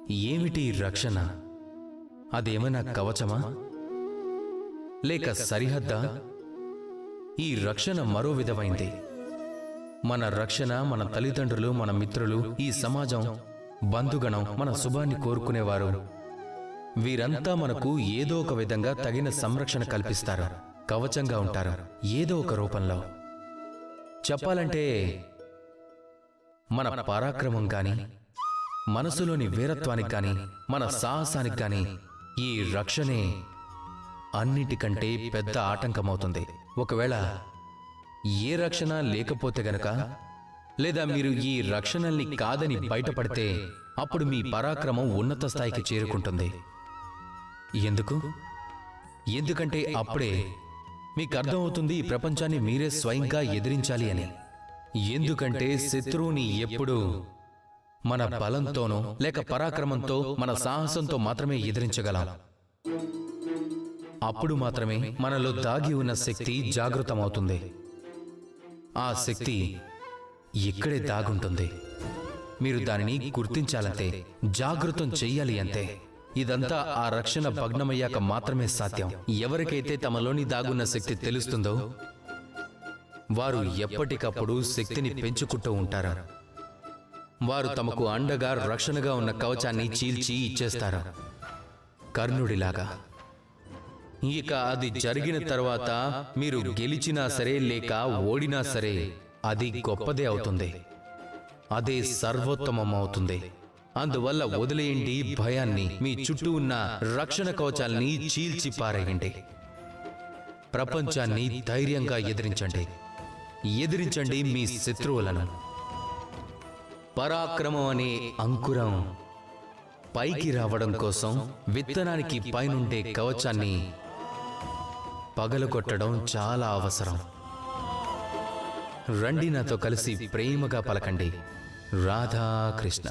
ఏమిటి రక్షణ? అదేమైనా కవచమా లేక సరిహద్దా? ఈ రక్షణ మరో విధమైంది. మన రక్షణ మన తల్లిదండ్రులు, మన మిత్రులు, ఈ సమాజం, బంధుగణం, మన శుభాన్ని కోరుకునేవారు, వీరంతా మనకు ఏదో ఒక విధంగా తగిన సంరక్షణ కల్పిస్తారు, కవచంగా ఉంటారు ఏదో ఒక రూపంలో. చెప్పాలంటే మన పరాక్రమం కానీ, మనసులోని వీరత్వానికి కానీ, మన సాహసానికి కానీ ఈ రక్షణే అన్నిటికంటే పెద్ద ఆటంకమవుతుంది. ఒకవేళ ఏ రక్షణ లేకపోతే గనక, లేదా మీరు ఈ రక్షణల్ని కాదని బయటపడితే అప్పుడు మీ పరాక్రమం ఉన్నత స్థాయికి చేరుకుంటుంది. ఎందుకంటే అప్పుడే మీకు అర్థమవుతుంది ఈ ప్రపంచాన్ని మీరే స్వయంగా ఎదిరించాలి అని. ఎందుకంటే శత్రువుని ఎప్పుడూ మన బలంతోనో లేక పరాక్రమంతో, మన సాహసంతో మాత్రమే ఎదిరించగలం. అప్పుడు మాత్రమే మనలో దాగి ఉన్న శక్తి జాగృతమవుతుంది. ఆ శక్తి ఇక్కడే దాగుంటుంది. మీరు దానిని గుర్తించాలంతే, జాగృతం చెయ్యాలి అంతే. ఇదంతా ఆ రక్షణ భగ్నమయ్యాక మాత్రమే సాధ్యం. ఎవరికైతే తమలోని దాగున్న శక్తి తెలుస్తుందో వారు ఎప్పటికప్పుడు శక్తిని పెంచుకుంటూ ఉంటారు. వారు తమకు అండగా, రక్షణగా ఉన్న కవచాన్ని చీల్చి ఇచ్చేస్తారు, కర్ణుడిలాగా. ఇక అది జరిగిన తర్వాత మీరు గెలిచినా సరే లేక ఓడినా సరే అది గొప్పదే అవుతుంది, అదే సర్వోత్తమం అవుతుంది. అందువల్ల వదిలేయండి భయాన్ని, మీ చుట్టూ ఉన్న రక్షణ కవచాల్ని చీల్చి పారేయండి. ప్రపంచాన్ని ధైర్యంగా ఎదిరించండి మీ శత్రువులను. పరాక్రమం అనే అంకురం పైకి రావడం కోసం విత్తనానికి పైనుండే కవచాన్ని పగలగొట్టడం చాలా అవసరం. రండి నాతో కలిసి ప్రేమగా పలకండి, రాధాకృష్ణ.